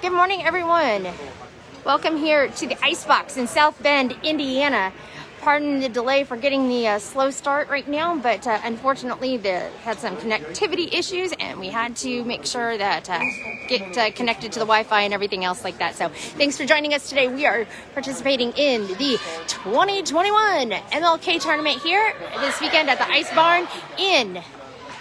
Good morning, everyone. Welcome here to the Icebox in South Bend, Indiana. Pardon the delay for getting the slow start right now, but unfortunately they had some connectivity issues and we had to make sure that get connected to the Wi-Fi and everything else like that. So thanks for joining us today. We are participating in the 2021 MLK tournament here this weekend at the Ice Barn in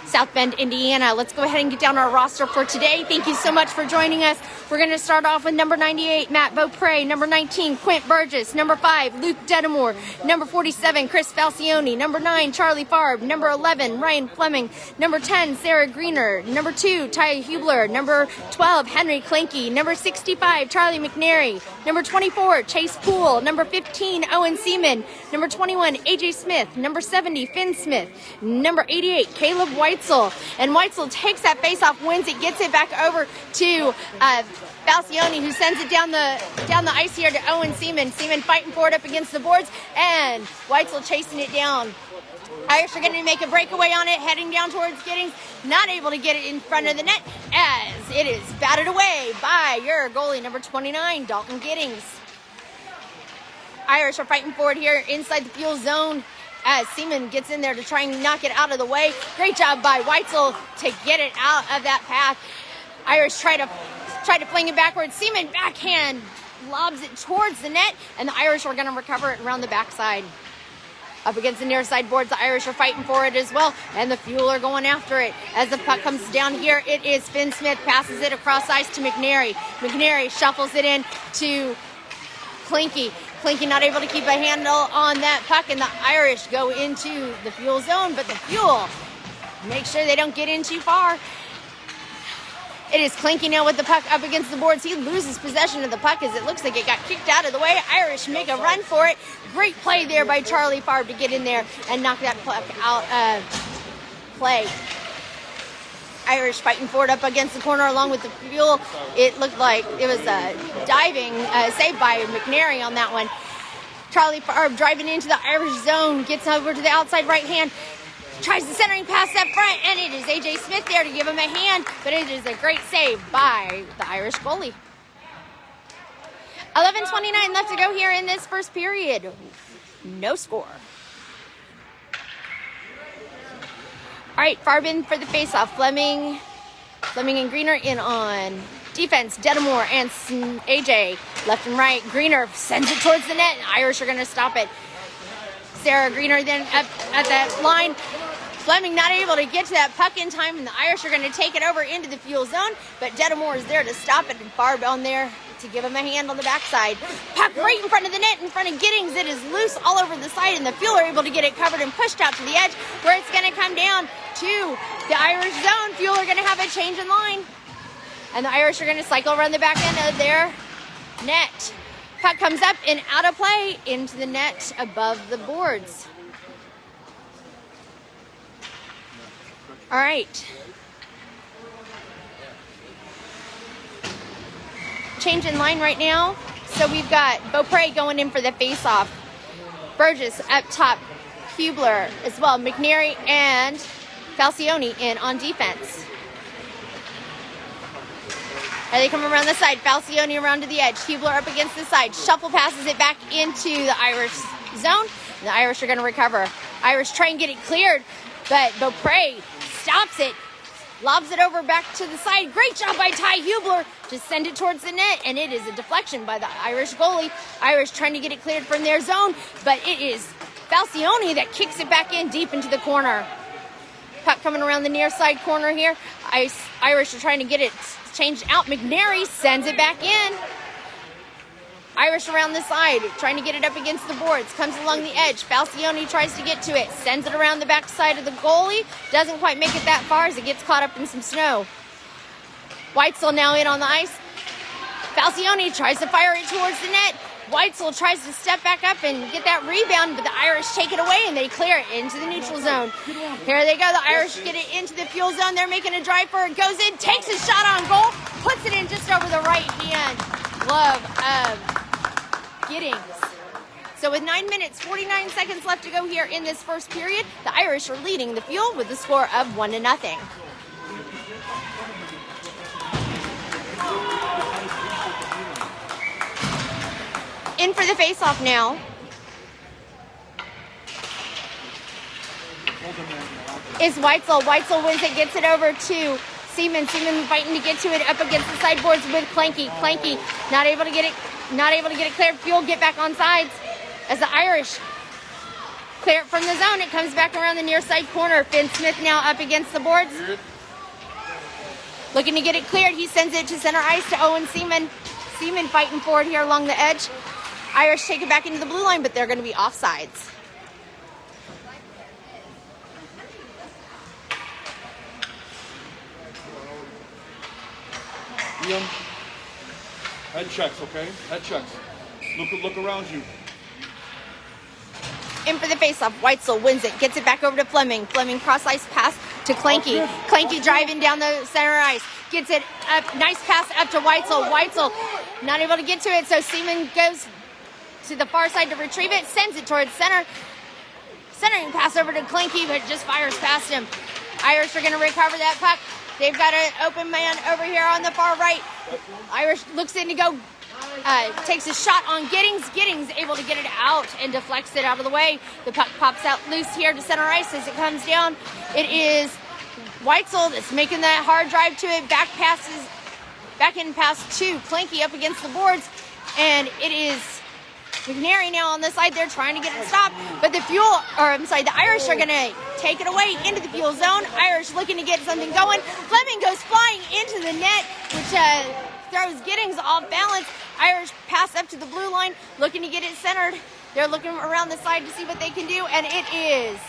South Bend, Indiana. Let's go ahead and get down our roster for today. Thank you so much for joining us. We're going to start off with number 98, Matthew Beaupre, number 19, Quint Burgess, number 5, Luke Detamore, number 47, Chris Falcione, number 9, Charlie Farb, number 11, Ryan Fleming, number 10, Sarah Greener, number 2, Hublar, number 12, Henry Kleinke, number 65, Charlie Mcnary, number 24, Chase Poole, number 15, Owen Seaman, number 21, AJ Smith, number 70, Finn Smith, number 88, Kaleb Whitesell, and Whitesell takes that face-off, wins it, gets it back over to Falcione, who sends it down the ice here to Owen Seaman. Seaman fighting for it up against the boards, and Whitesell chasing it down. Irish are going to make a breakaway on it, heading down towards Giddings. Not able to get it in front of the net as it is batted away by your goalie, number 29, Dalton Giddings. Irish are fighting for it here inside the fuel zone as Seaman gets in there to try and knock it out of the way. Great job by Whitesell to get it out of that path. Irish try to fling it backwards. Seaman backhand lobs it towards the net, and the Irish are going to recover it around the backside. Up against the near side boards, the Irish are fighting for it as well, and the Fuel are going after it. As the puck comes down here, it is Finn Smith, passes it across ice to McNary. McNary shuffles it in to Kleinke. Kleinke not able to keep a handle on that puck, and the Irish go into the Fuel zone, but the Fuel make sure they don't get in too far. It is Kleinke now with the puck up against the boards. He loses possession of the puck as it looks like it got kicked out of the way. Irish make a run for it. Great play there by Charlie Farb to get in there and knock that puck out of play. Irish fighting for it up against the corner along with the Fuel. It looked like it was a diving save by McNary on that one. Charlie Farb driving into the Irish zone, gets over to the outside right hand, tries the centering pass up front, and it is AJ Smith there to give him a hand, but it is a great save by the Irish goalie. 11:29 left to go here in this first period. No score. All right, Farb in for the faceoff. Fleming and Greener in on defense. Detamore and AJ left and right. Greener sends it towards the net, and Irish are going to stop it. Sarah Greener then up at that line. Fleming not able to get to that puck in time, and the Irish are going to take it over into the Fuel zone, but Detamore is there to stop it, and Farb on there to give him a hand on the backside. Puck right in front of the net, in front of Giddings. It is loose all over the side, and the Fuel are able to get it covered and pushed out to the edge, where it's going to come down to the Irish zone. Fuel are going to have a change in line, and the Irish are going to cycle around the back end of their net. Puck comes up and out of play into the net above the boards. All right. Change in line right now. So we've got Beaupre going in for the face-off. Burgess up top. Hublar as well. McNary and Falcione in on defense. They come around the side. Falcione around to the edge. Hublar up against the side. Shuffle passes it back into the Irish zone. And the Irish are going to recover. Irish try and get it cleared, but Beaupre stops it, lobs it over back to the side. Great job by Hublar to send it towards the net, and it is a deflection by the Irish goalie. Irish trying to get it cleared from their zone, but it is Falcione that kicks it back in deep into the corner. Puck coming around the near side corner here. Irish are trying to get it changed out. McNary sends it back in. Irish around the side, trying to get it up against the boards. Comes along the edge. Falcione tries to get to it. Sends it around the back side of the goalie. Doesn't quite make it that far as it gets caught up in some snow. Whitesell now in on the ice. Falcione tries to fire it towards the net. Whitesell tries to step back up and get that rebound, but the Irish take it away and they clear it into the neutral zone. Here they go. The Irish get it into the Fuel zone. They're making a drive for it. Goes in, takes a shot on goal, puts it in just over the right hand glove of Giddings. So with 9 minutes, 49 seconds left to go here in this first period, the Irish are leading the Fuel with a score of 1-0. In for the face-off now is Whitesell. Whitesell wins it, gets it over to Seaman. Seaman fighting to get to it up against the sideboards with Kleinke. Kleinke not able to get it clear. Fuel get back on sides as the Irish clear it from the zone. It comes back around the near side corner. Finn Smith now up against the boards. Looking to get it cleared. He sends it to center ice to Owen Seaman. Seaman fighting forward here along the edge. Irish take it back into the blue line, but they're going to be offsides. Ian, head checks, okay? Head checks. Look around you. In for the faceoff. Whitesell wins it, gets it back over to Fleming. Fleming cross ice pass to Kleinke. Kleinke driving down the center ice, gets it up. Nice pass up to Whitesell. Whitesell not able to get to it, so Seaman goes to the far side to retrieve it, sends it towards center. Centering pass over to Kleinke, but just fires past him. Irish are going to recover that puck. They've got an open man over here on the far right. Irish looks in to go, takes a shot on Giddings. Giddings able to get it out and deflects it out of the way. The puck pops out loose here to center ice as it comes down. It is Whitesell that's making that hard drive to it. Back in pass to Kleinke up against the boards. And it is McNary now on the side there trying to get it stopped, but the Irish are going to take it away into the fuel zone. Irish looking to get something going. Fleming goes flying into the net, which throws Giddings off balance. Irish pass up to the blue line, looking to get it centered. They're looking around the side to see what they can do, and it is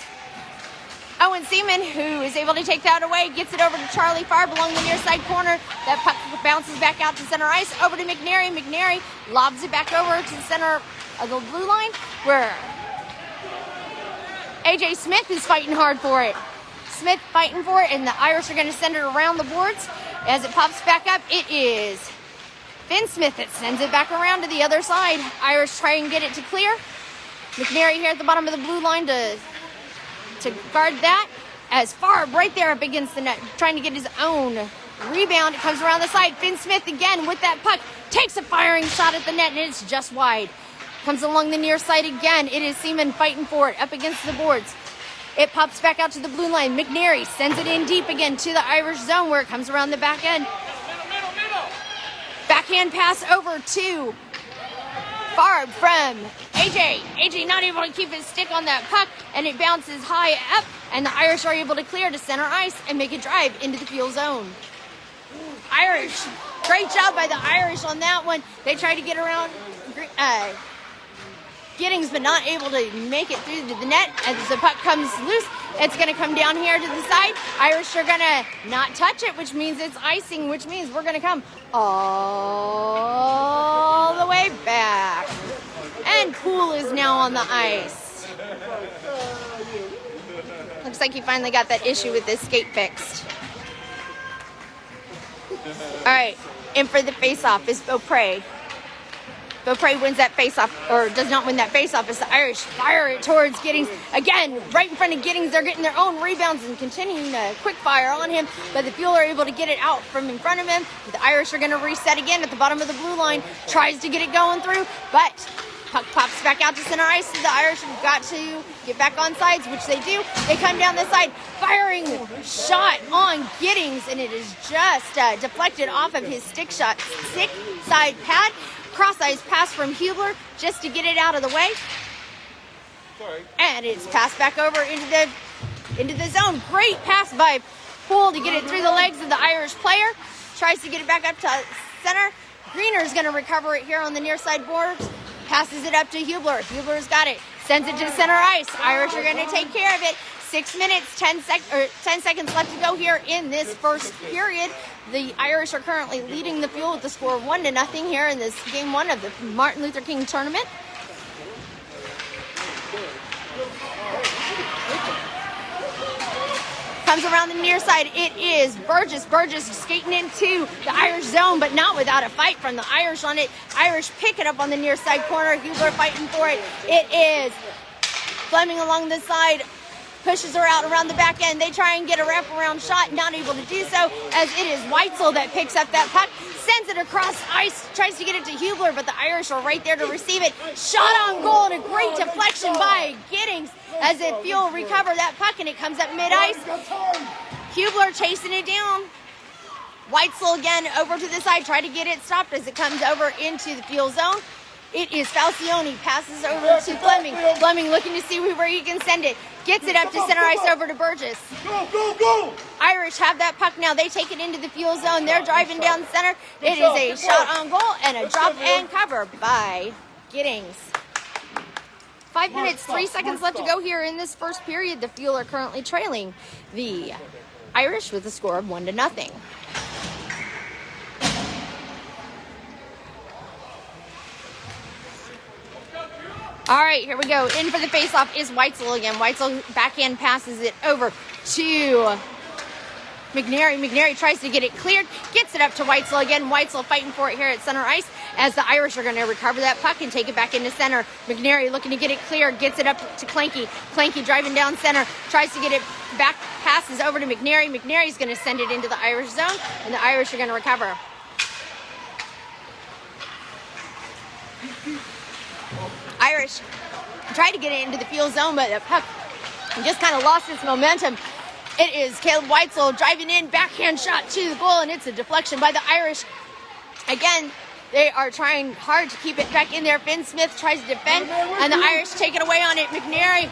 Owen Seaman who is able to take that away, gets it over to Charlie Farb along the near side corner. That puck bounces back out to center ice, over to McNary. McNary lobs it back over to the center of the blue line, where AJ Smith is fighting hard for it. Smith fighting for it, and the Irish are going to send it around the boards. As it pops back up, it is Finn Smith that sends it back around to the other side. Irish try and get it to clear. McNary here at the bottom of the blue line to guard that, as Farb right there up against the net, trying to get his own rebound. It comes around the side. Finn Smith again with that puck, takes a firing shot at the net, and it's just wide. Comes along the near side again. It is Seaman fighting for it up against the boards. It pops back out to the blue line. McNary sends it in deep again to the Irish zone, where it comes around the back end. Backhand pass over to Farb from AJ. AJ not able to keep his stick on that puck, and it bounces high up, and the Irish are able to clear to center ice and make a drive into the fuel zone. Irish, great job by the Irish on that one. They tried to get around Giddings, but not able to make it through to the net. As the puck comes loose, it's going to come down here to the side. Irish are going to not touch it, which means it's icing, which means we're going to come all the way back. And Poole is now on the ice. Looks like he finally got that issue with his skate fixed. All right, in for the face-off is Beaupre. Beaupre wins that face-off, or does not win that face-off, as the Irish fire it towards Giddings. Again, right in front of Giddings, they're getting their own rebounds and continuing to quick fire on him, but the Fuel are able to get it out from in front of him. The Irish are going to reset again at the bottom of the blue line, tries to get it going through, but puck pops back out to center ice, so the Irish have got to get back on sides, which they do. They come down the side, firing shot on Giddings, and it is just deflected off of his stick side pad. Cross-ice pass from Hublar just to get it out of the way. Sorry. And it's passed back over into the zone. Great pass by Poole to get it through the legs of the Irish player. Tries to get it back up to center. Greener's going to recover it here on the near side boards. Passes it up to Hublar. Hublar's got it. Sends it to center ice. Irish are going to take care of it. 6 minutes, 10 seconds left to go here in this first period. The Irish are currently leading the Fuel with the score of 1-0 here in this game 1 of the Martin Luther King tournament. Comes around the near side. It is Burgess. Burgess skating into the Irish zone, but not without a fight from the Irish on it. Irish pick it up on the near side corner. Hublar fighting for it. It is Fleming along the side. pushes her out around the back end. They try and get a wraparound shot, not able to do so, as it is Whitesell that picks up that puck, sends it across ice, tries to get it to Hublar, but the Irish are right there to receive it. Shot on goal and a great deflection by Giddings as it Fuel recover that puck, and it comes up mid-ice. Hublar chasing it down. Whitesell again over to the side, try to get it stopped as it comes over into the Fuel zone. It is Falcione, passes over to Fleming. Fleming looking to see where he can send it. Gets it up to center ice over to Burgess. Go, go, go! Irish have that puck now. They take it into the Fuel zone. They're driving down center. It is a shot on goal and a drop and cover by Giddings. 5 minutes, 3 seconds left to go here in this first period. The Fuel are currently trailing the Irish with a score of 1-0. All right, here we go. In for the faceoff is Whitesell again. Whitesell backhand passes it over to McNary. McNary tries to get it cleared, gets it up to Whitesell again. Whitesell fighting for it here at center ice as the Irish are going to recover that puck and take it back into center. McNary looking to get it clear, gets it up to Kleinke. Kleinke driving down center, tries to get it back, passes over to McNary. McNary's going to send it into the Irish zone, and the Irish are going to recover. Irish tried to get it into the Fuel zone, but the puck just kind of lost its momentum. It is Kaleb Whitesell driving in, backhand shot to the goal, and it's a deflection by the Irish. Again, they are trying hard to keep it back in there. Finn Smith tries to defend, and the Irish take it away on it. McNary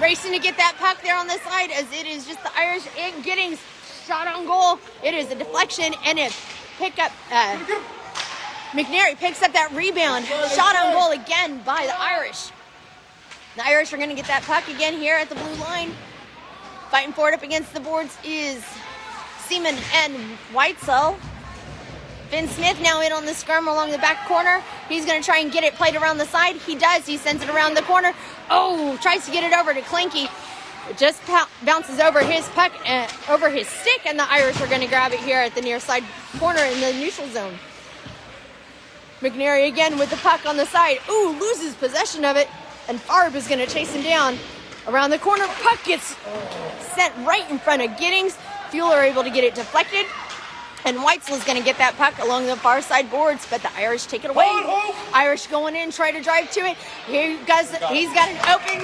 racing to get that puck there on the side, as it is just the Irish in Giddings shot on goal. It is a deflection and a pickup. McNary picks up that rebound. Shot on goal again by the Irish. The Irish are going to get that puck again here at the blue line. Fighting for it up against the boards is Seaman and Whitesell. Finn Smith now in on the scrum along the back corner. He's going to try and get it played around the side. He does. He sends it around the corner. Oh, tries to get it over to Kleinke. It just bounces over his puck, over his stick, and the Irish are going to grab it here at the near side corner in the neutral zone. McNary again with the puck on the side. Ooh, loses possession of it. And Farb is going to chase him down. Around the corner, puck gets sent right in front of Giddings. Fuel are able to get it deflected. And Whitesell is going to get that puck along the far side boards, but the Irish take it away. Irish going in, try to drive to it. He's got an open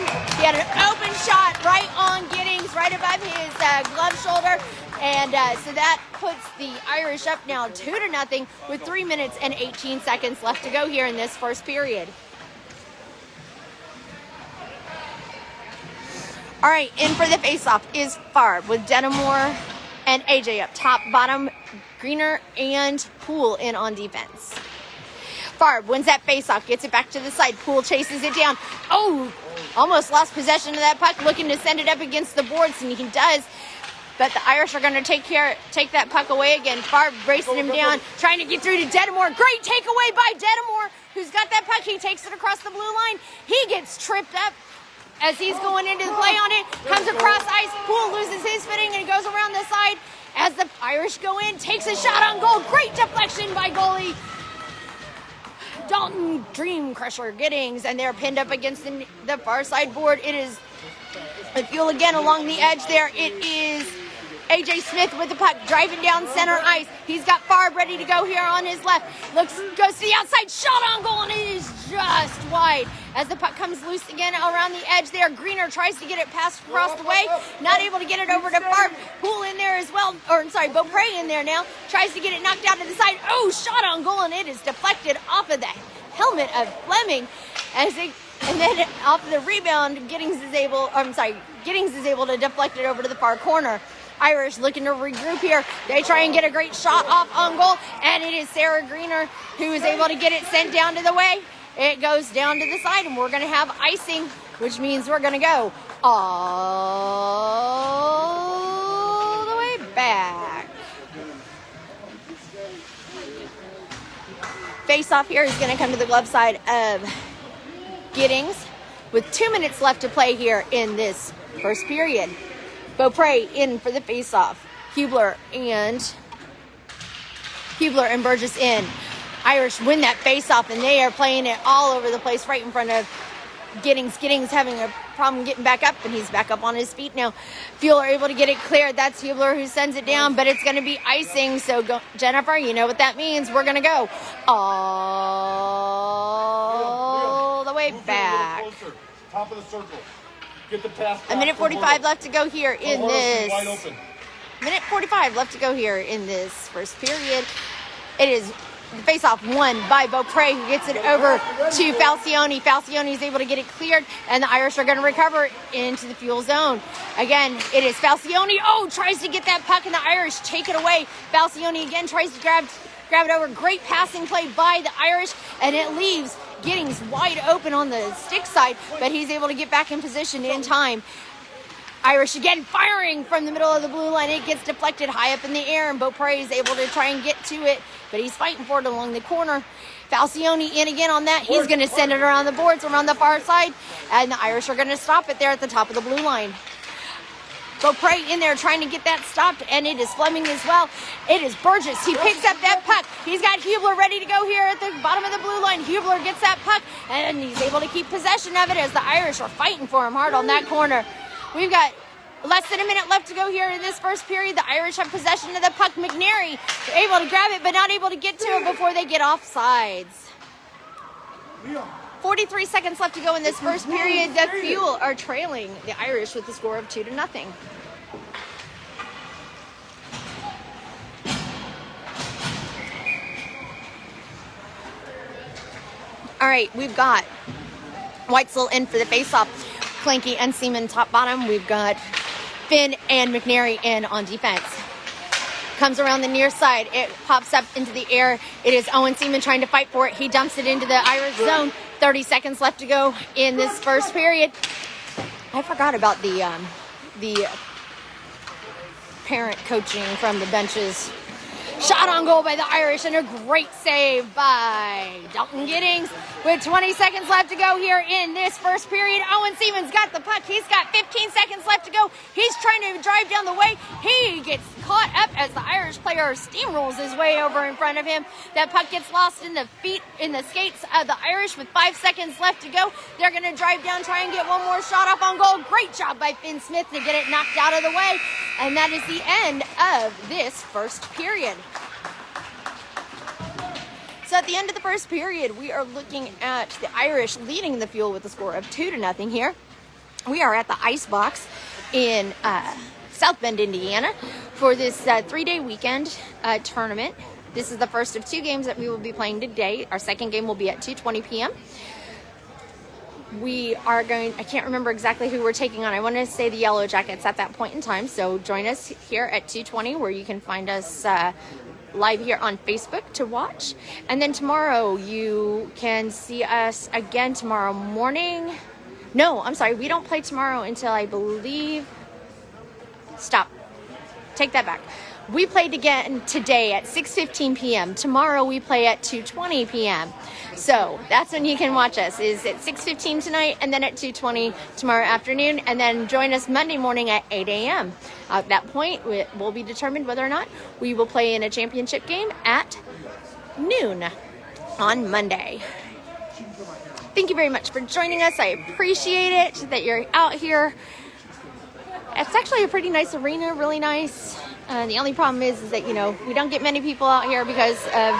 shot right on Giddings, right above his glove shoulder. And so that puts the Irish up now 2-0 with 3 minutes and 18 seconds left to go here in this first period. All right, in for the faceoff is Farb with Detamore and AJ up top, bottom, Greener and Poole in on defense. Farb wins that faceoff, gets it back to the side. Poole chases it down. Oh, almost lost possession of that puck, looking to send it up against the boards, and he does. But the Irish are going to take that puck away again. Farb racing him down, trying to get through to Detamore. Great takeaway by Detamore, who's got that puck. He takes it across the blue line. He gets tripped up as he's going into the play on it. Comes across ice. Poole loses his footing and goes around the side as the Irish go in. Takes a shot on goal. Great deflection by goalie Dalton Dream Crusher Giddings, and they're pinned up against the far side board. It is the Fuel again along the edge there. It is AJ Smith with the puck, driving down center ice. He's got Farb ready to go here on his left. Goes to the outside, shot on goal, and it is just wide. As the puck comes loose again around the edge there, Greener tries to get it passed across the way. Not able to get it over to Farb. Poole in there as well, Beaupre in there now. Tries to get it knocked out to the side. Oh, shot on goal, and it is deflected off of the helmet of Fleming. And then off of the rebound, Giddings is able to deflect it over to the far corner. Irish looking to regroup here. They try and get a great shot off on goal, and it is Sarah Greener who is able to get it sent down to the way. It goes down to the side, and we're going to have icing, which means we're going to go all the way back. Face-off here is going to come to the glove side of Giddings with 2 minutes left to play here in this first period. Beaupre in for the face-off. Hublar and Burgess in. Irish win that face-off, and they are playing it all over the place right in front of Giddings. Giddings having a problem getting back up, and he's back up on his feet now. Fuel are able to get it cleared. That's Hublar who sends it down, but it's going to be icing. So, Jennifer, you know what that means. We're going to go all the way back. Top of the circle. Get the pass. A minute 45 left to go here in this. Wide open. Minute 45 left to go here in this first period. It is the face-off won by Beaupre, who gets it over to Falcione. Falcione is able to get it cleared, and the Irish are going to recover it into the fuel zone. Again, it is Falcione. Oh, tries to get that puck, and the Irish take it away. Falcione again tries to grab it over. Great passing play by the Irish, and it leaves Giddings wide open on the stick side, but he's able to get back in position in time. Irish again firing from the middle of the blue line. It gets deflected high up in the air, and Beaupre is able to try and get to it, but he's fighting for it along the corner. Falcione in again on that. He's going to send it around the boards around the far side, and the Irish are going to stop it there at the top of the blue line. Beaupre in there trying to get that stopped, and it is Fleming as well. It is Burgess. He picks up that puck. He's got Hublar ready to go here at the bottom of the blue line. Hublar gets that puck, and he's able to keep possession of it as the Irish are fighting for him hard on that corner. We've got less than a minute left to go here in this first period. The Irish have possession of the puck. McNary able to grab it, but not able to get to it before they get off sides. 43 seconds left to go in this first period. The Fuel are trailing the Irish with a score of 2-0. All right, we've got Whitesell in for the faceoff. Kleinke and Seaman top bottom. We've got Finn and McNary in on defense. Comes around the near side. It pops up into the air. It is Owen Seaman trying to fight for it. He dumps it into the Irish zone. 30 seconds left to go in this first period. I forgot about the parent coaching from the benches. Shot on goal by the Irish, and a great save by Dalton Giddings. With 20 seconds left to go here in this first period, Owen Seaman's got the puck. He's got 15 seconds left to go. He's trying to drive down the way. He gets caught up as the Irish player steamrolls his way over in front of him. That puck gets lost in the skates of the Irish with 5 seconds left to go. They're going to drive down, try and get one more shot off on goal. Great job by Finn Smith to get it knocked out of the way. And that is the end of this first period. So at the end of the first period, we are looking at the Irish leading the Fuel with a score of 2-0 here. We are at the Ice Box in South Bend, Indiana for this 3-day weekend tournament. This is the first of 2 games that we will be playing today. Our second game will be at 2:20 p.m. We are going, I can't remember exactly who we're taking on. I want to say the Yellow Jackets at that point in time. So join us here at 2:20 where you can find us live here on Facebook to watch. And then tomorrow you can see us again tomorrow morning. No, I'm sorry. We don't play tomorrow until I believe... Stop. Take that back. We played again today at 6:15 p.m. Tomorrow we play at 2:20 p.m. So that's when you can watch us, is at 6:15 tonight and then at 2:20 tomorrow afternoon. And then join us Monday morning at 8 a.m. At that point, it will be determined whether or not we will play in a championship game at noon on Monday. Thank you very much for joining us. I appreciate it that you're out here. It's actually a pretty nice arena, really nice. The only problem is that, you know, we don't get many people out here because of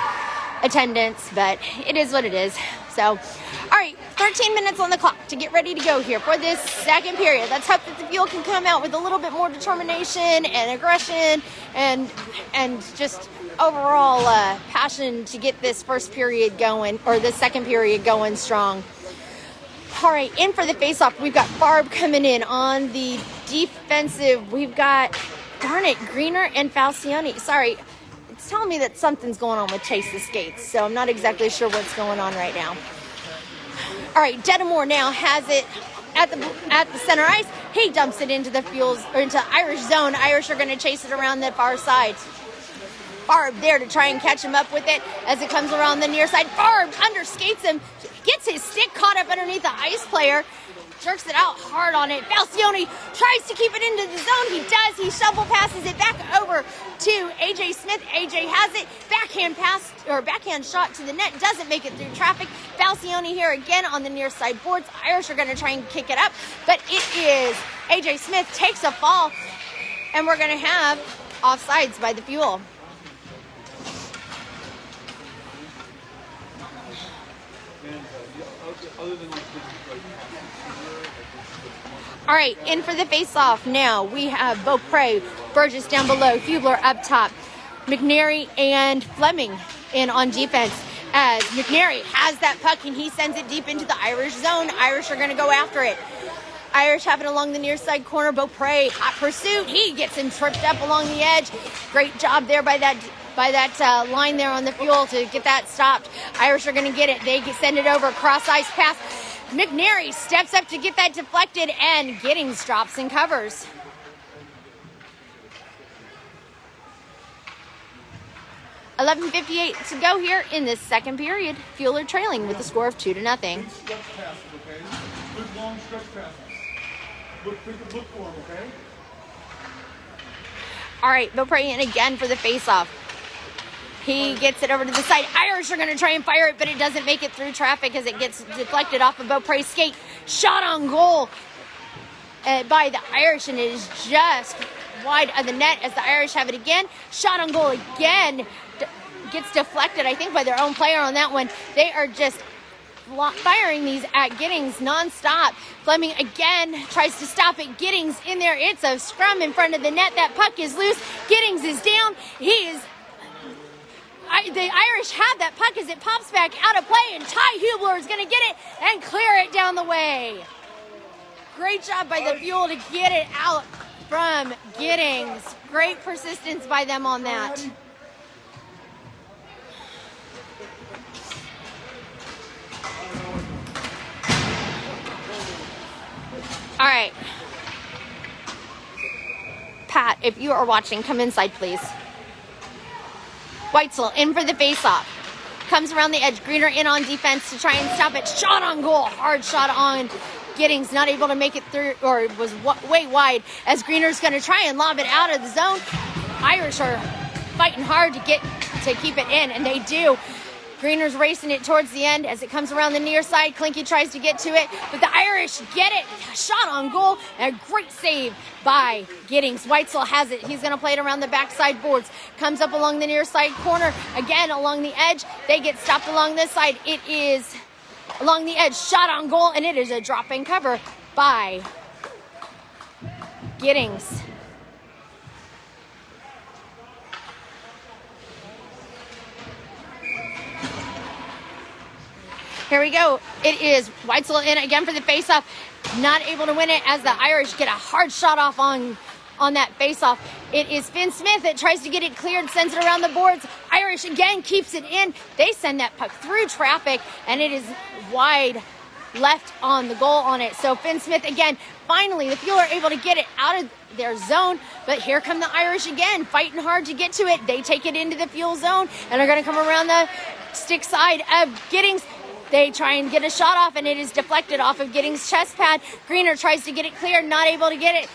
attendance, but it is what it is. So, all right, 13 minutes on the clock to get ready to go here for this second period. Let's hope that the Fuel can come out with a little bit more determination and aggression and just overall passion to get this first period going, or the second period going strong. All right, in for the face-off, we've got Farb coming in on the defensive. We've got, darn it, Greener and Falcione. Sorry, it's telling me that something's going on with Chase's skates, so I'm not exactly sure what's going on right now. All right, Detamore now has it at the center ice. He dumps it into the Fuels, or into Irish zone. Irish are going to chase it around the far side. Farb there to try and catch him up with it as it comes around the near side. Farb underskates him, gets his stick caught up underneath the ice player. jerks it out hard on it. Falcione tries to keep it into the zone. He does. He shovel passes it back over to AJ Smith. AJ has it. Backhand pass or backhand shot to the net. Doesn't make it through traffic. Falcione here again on the near side boards. Irish are going to try and kick it up, but it is AJ Smith takes a fall, and we're going to have offsides by the Fuel. All right, in for the face-off now. We have Beaupre, Burgess down below, Hublar up top, McNary and Fleming in on defense. As McNary has that puck and he sends it deep into the Irish zone. Irish are going to go after it. Irish have it along the near side corner. Beaupre, hot pursuit. He gets him tripped up along the edge. Great job there by that line there on the Fuel to get that stopped. Irish are going to get it. They send it over. Cross ice pass. McNary steps up to get that deflected, and Giddings drops and covers. .11:58 to go here in this second period. Fuel are trailing with a score of 2-0. Stretch passes, okay? Good long stretch passes. Look for him, okay? All right, Beaupre in again for the face-off. He gets it over to the side. Irish are going to try and fire it, but it doesn't make it through traffic as it gets deflected off of Beaupre's skate. Shot on goal by the Irish, and it is just wide of the net as the Irish have it again. Shot on goal again. Gets deflected, I think, by their own player on that one. They are just firing these at Giddings nonstop. Fleming again tries to stop it. Giddings in there. It's a scrum in front of the net. That puck is loose. Giddings is down. The Irish have that puck as it pops back out of play, and Ty Hublar is going to get it and clear it down the way. Great job by the Fuel to get it out from Giddings. Great persistence by them on that. All right. Pat, if you are watching, come inside, please. Whitesell in for the face-off. Comes around the edge. Greener in on defense to try and stop it. Shot on goal. Hard shot on Giddings. Not able to make it through, or was way wide, as Greener's going to try and lob it out of the zone. Irish are fighting hard to keep it in, and they do. Greener's racing it towards the end as it comes around the near side. Kleinke tries to get to it, but the Irish get it. Shot on goal, and a great save by Giddings. Whitesell has it. He's going to play it around the backside boards. Comes up along the near side corner. Again, along the edge. They get stopped along this side. It is along the edge. Shot on goal, and it is a drop and cover by Giddings. Here we go. It is Whitesell in again for the faceoff. Not able to win it as the Irish get a hard shot off on that faceoff. It is Finn Smith that tries to get it cleared, sends it around the boards. Irish again keeps it in. They send that puck through traffic, and it is wide left on the goal on it. So Finn Smith again. Finally, the Fuel are able to get it out of their zone, but here come the Irish again, fighting hard to get to it. They take it into the Fuel zone, and are going to come around the stick side of Giddings. They try and get a shot off, and it is deflected off of Giddings' chest pad. Greener tries to get it clear, not able to get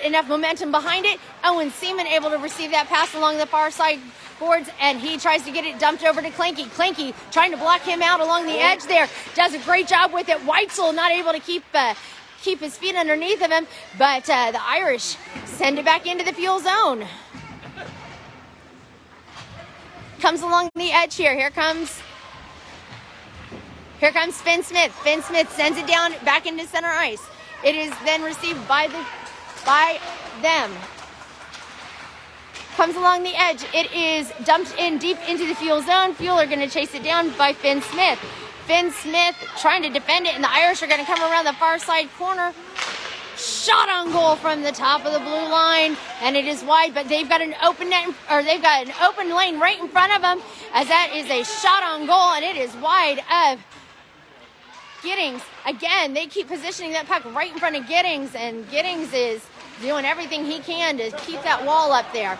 enough momentum behind it. Owen Seaman able to receive that pass along the far side boards, and he tries to get it dumped over to Kleinke. Kleinke trying to block him out along the edge there. Does a great job with it. Whitesell not able to keep his feet underneath of him, but the Irish send it back into the Fuel zone. Comes along the edge here. Here comes Finn Smith. Finn Smith sends it down back into center ice. It is then received by them. Comes along the edge. It is dumped in deep into the Fuel zone. Fuel are going to chase it down by Finn Smith. Finn Smith trying to defend it, and the Irish are going to come around the far side corner. Shot on goal from the top of the blue line, and it is wide, but they've got an open net, or they've got an open lane right in front of them, as that is a shot on goal, and it is wide of Giddings. Again, they keep positioning that puck right in front of Giddings, and Giddings is doing everything he can to keep that wall up there.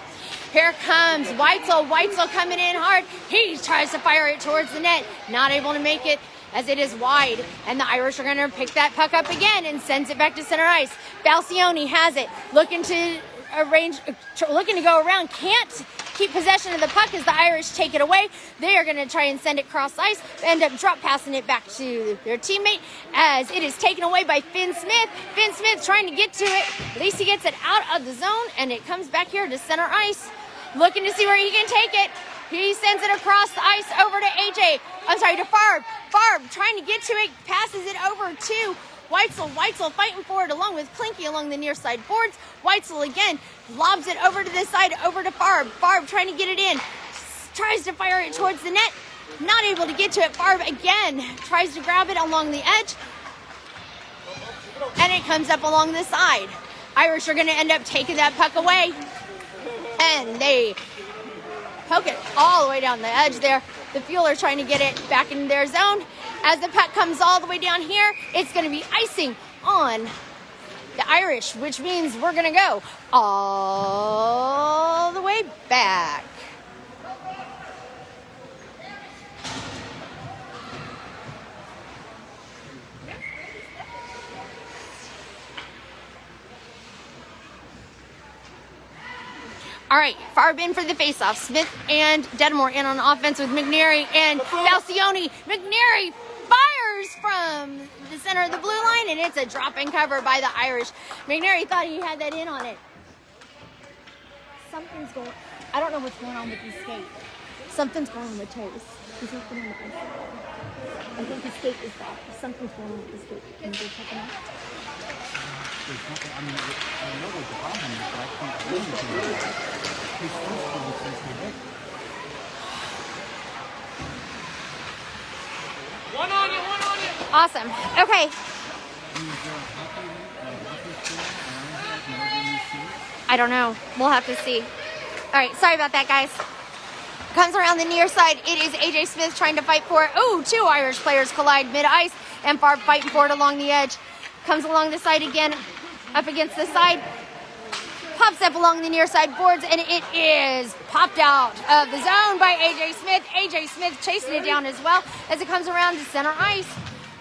Here comes Whitesell. Whitesell coming in hard. He tries to fire it towards the net. Not able to make it as it is wide, and the Irish are going to pick that puck up again and sends it back to center ice. Falcione has it, looking to go around, can't keep possession of the puck as the Irish take it away. They are going to try and send it cross ice, end up drop passing it back to their teammate as it is taken away by Finn Smith. Finn Smith trying to get to it. At least he gets it out of the zone, and it comes back here to center ice, looking to see where he can take it. He sends it across the ice over to Farb. Farb trying to get to it, passes it over to Whitesell. Whitesell fighting for it along with Kleinke along the near side boards. Whitesell again lobs it over to this side, over to Farb. Farb trying to get it in, tries to fire it towards the net, not able to get to it. Farb again tries to grab it along the edge, and it comes up along the side. Irish are going to end up taking that puck away, and they poke it all the way down the edge there. The Fueler trying to get it back in their zone. As the puck comes all the way down here, it's going to be icing on the Irish, which means we're going to go all the way back. All right, Farb in for the faceoff. Smith and Detamore in on offense with McNary and Falcione. McNary fires from the center of the blue line, and it's a drop and cover by the Irish. McNary thought he had that in on it. Something's going. I don't know what's going on with his skate. Something's going on with Chase. He's not going on with his skate. I think his skate is back. Something's going on with his skate. Can you go check him out? I know what the problem is, but I can't listen to it. He's supposed to be back. One on you. Awesome. Okay. I don't know. We'll have to see. All right. Sorry about that, guys. Comes around the near side. It is AJ Smith trying to fight for it. Oh, two Irish players collide mid-ice, and Farb fighting for it along the edge. Comes along the side again, up against the side. Pops up along the near side boards, and it is popped out of the zone by AJ Smith. AJ Smith chasing it down as well as it comes around to center ice.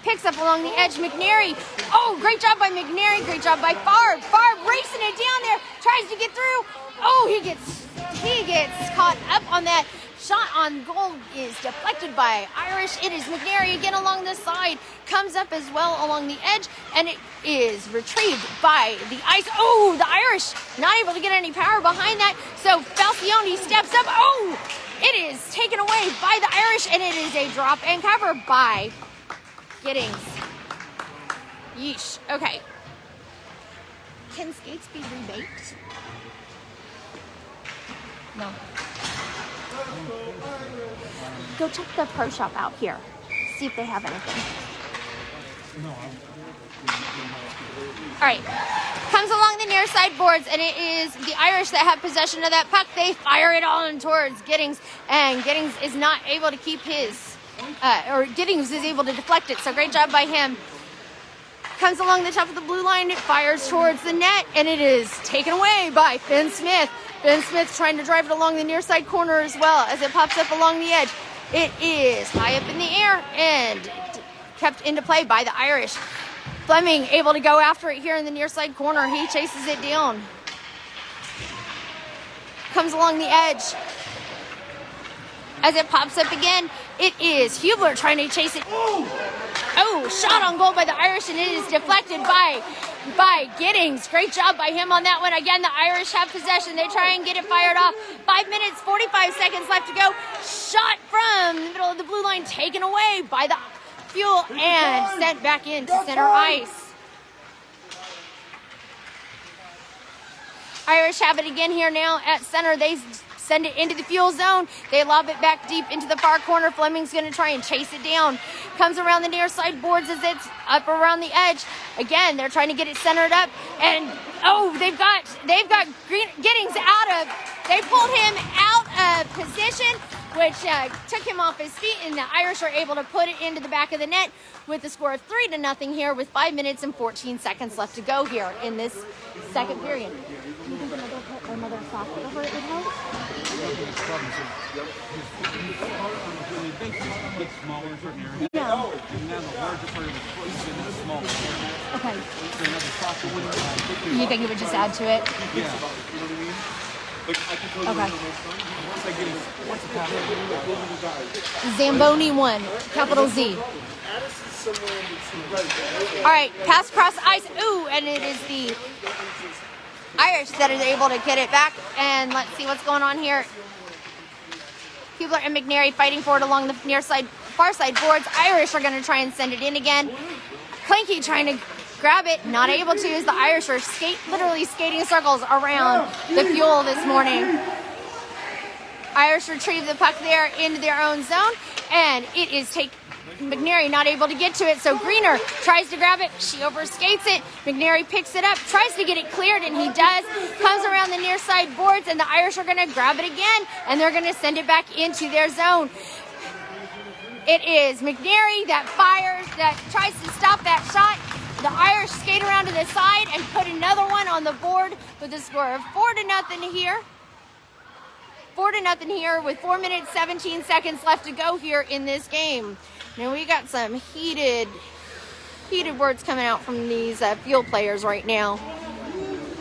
Picks up along the edge, McNary. Oh, great job by McNary. Great job by Farb. Farb racing it down there. Tries to get through. Oh, he gets caught up on that. Shot on goal is deflected by Irish. It is McNary again along the side. Comes up as well along the edge, and it is retrieved by the ice. Oh, the Irish not able to get any power behind that. So Falcione steps up. Oh, it is taken away by the Irish, and it is a drop and cover by Giddings. Yeesh. Okay. Can skates be rebaked? No. Go check the pro shop out here. See if they have anything. All right. Comes along the near side boards, and it is the Irish that have possession of that puck. They fire it on towards Giddings, and Giddings is not able to keep his, Giddings is able to deflect it. So great job by him. Comes along the top of the blue line. It fires towards the net, and it is taken away by Finn Smith. Finn Smith trying to drive it along the near side corner as well as it pops up along the edge. It is high up in the air and kept into play by the Irish. Fleming able to go after it here in the near side corner. He chases it down. Comes along the edge. As it pops up again, it is Hublar trying to chase it. Oh, shot on goal by the Irish, and it is deflected by Giddings. Great job by him on that one. Again, the Irish have possession. They try and get it fired off. 5 minutes, 45 seconds left to go. Shot from the middle of the blue line, taken away by the Fuel and sent back into center ice. Irish have it again here now at center. They send it into the Fuel zone. They lob it back deep into the far corner. Fleming's going to try and chase it down. Comes around the near side boards as it's up around the edge. Again, they're trying to get it centered up. And, oh, they've got Giddings out of, they pulled him out of position, which took him off his feet, and the Irish are able to put it into the back of the net with the score of 3-0 here with 5 minutes and 14 seconds left to go here in this second period. Do you think another soft cover it would help? bit smaller in certain areas. Yeah. And now the larger part of the foot is in the smaller area. Okay. So another softer one. You think it would just add to it? Yeah. Okay. Once I get it, once it's happening. Zamboni 1, capital Z. All right, pass across ice. Ooh, and it is the Irish that is able to get it back. And let's see what's going on here. Hublar and McNary fighting for it along the near side, far side boards. Irish are going to try and send it in again. Kleinke trying to grab it, not able to, as the Irish are literally skating circles around the Fuel this morning. Irish retrieve the puck there into their own zone, and it is McNary not able to get to it, so Greener tries to grab it. She overskates it. McNary picks it up, tries to get it cleared, and he does. Comes around the near side boards, and the Irish are going to grab it again, and they're going to send it back into their zone. It is McNary that fires, that tries to stop that shot. The Irish skate around to the side and put another one on the board with a score of 4-0 here. 4-0 here with 4 minutes, 17 seconds left to go here in this game. Now we got some heated words coming out from these Fuel players right now.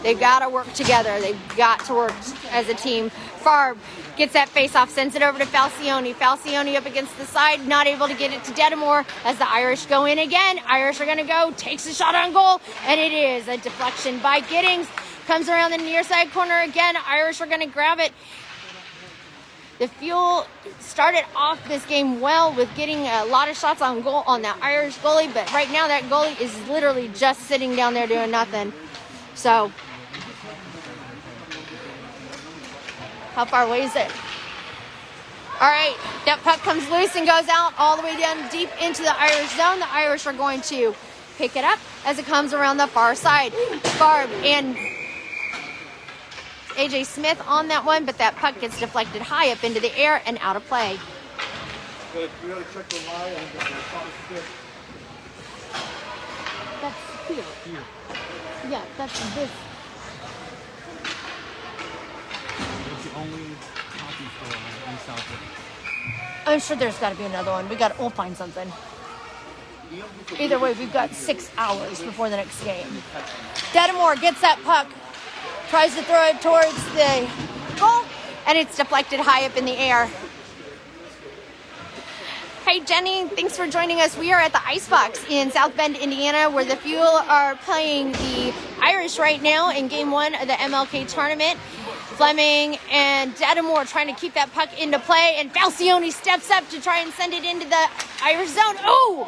They've got to work together. They've got to work as a team. Farb gets that face-off, sends it over to Falcione. Falcione up against the side, not able to get it to Detamore as the Irish go in again. Irish are going to go, takes a shot on goal, and it is a deflection by Giddings. Comes around the near side corner again. Irish are going to grab it. The Fuel started off this game well with getting a lot of shots on goal on that Irish goalie, but right now that goalie is literally just sitting down there doing nothing. So, how far away is it? All right, that puck comes loose and goes out all the way down deep into the Irish zone. The Irish are going to pick it up as it comes around the far side. Farb and AJ Smith on that one, but that puck gets deflected high up into the air and out of play. We gotta check the line and the top stick. That's here. Yeah, that's this. It's the only hockey store in South. I'm sure there's got to be another one. We'll find something. Either way, we've got 6 hours before the next game. Detamore gets that puck, tries to throw it towards the goal, and it's deflected high up in the air. Hey Jenny, thanks for joining us. We are at the Icebox in South Bend, Indiana, where the Fuel are playing the Irish right now in Game 1 of the MLK tournament. Fleming and Detamore trying to keep that puck into play, and Falcione steps up to try and send it into the Irish zone. Oh!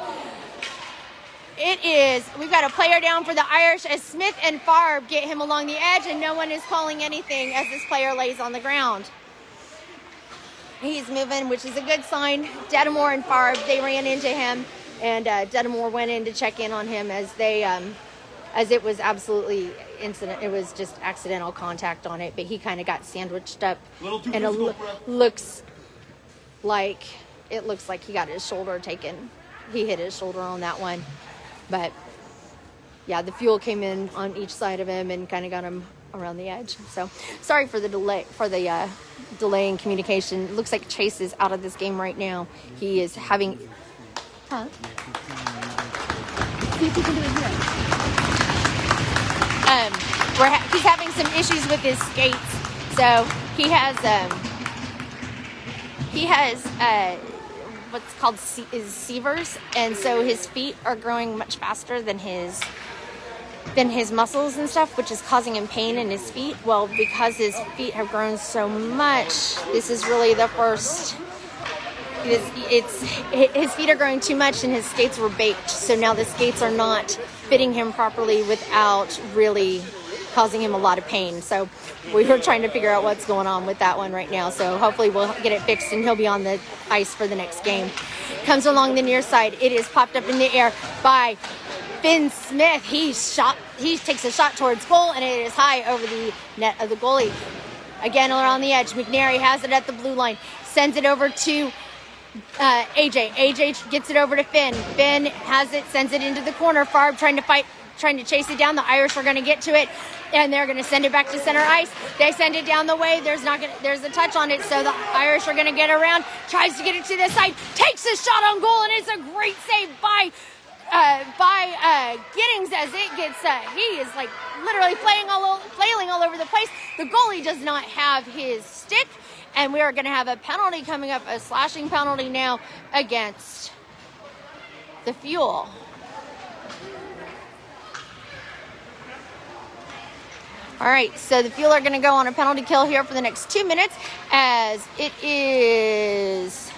We've got a player down for the Irish as Smith and Farb get him along the edge, and no one is calling anything as this player lays on the ground. He's moving, which is a good sign. Detamore and Farb, they ran into him, and Detamore went in to check in on him as it was absolutely incident. It was just accidental contact on it, but he kind of got sandwiched up, and it looks like he got his shoulder taken. He hit his shoulder on that one, but yeah, the Fuel came in on each side of him and kind of got him around the edge. So sorry for the delay in communication. It looks like Chase is out of this game right now. He is having see if you can do it here. He's having some issues with his skates, so he has what's called severs, and so his feet are growing much faster than his muscles and stuff, which is causing him pain in his feet. Well, because his feet have grown so much, this is really the first. His feet are growing too much, and his skates were baked, so now the skates are not fitting him properly without really causing him a lot of pain. So we were trying to figure out what's going on with that one right now. So hopefully we'll get it fixed and he'll be on the ice for the next game. Comes along the near side. It is popped up in the air by Finn Smith. He takes a shot towards goal, and it is high over the net of the goalie. Again, around the edge. McNary has it at the blue line. Sends it over to AJ gets it over to Finn. Finn has it, sends it into the corner. Farb trying to chase it down. The Irish are going to get to it, and they're going to send it back to center ice. They send it down the way. There's a touch on it, so the Irish are going to get around. Tries to get it to the side. Takes a shot on goal, and it's a great save by Giddings as it gets. He is like literally flailing all over the place. The goalie does not have his stick, and we are going to have a penalty coming up, a slashing penalty now against the Fuel. All right, so the Fuel are going to go on a penalty kill here for the next 2 minutes, as it is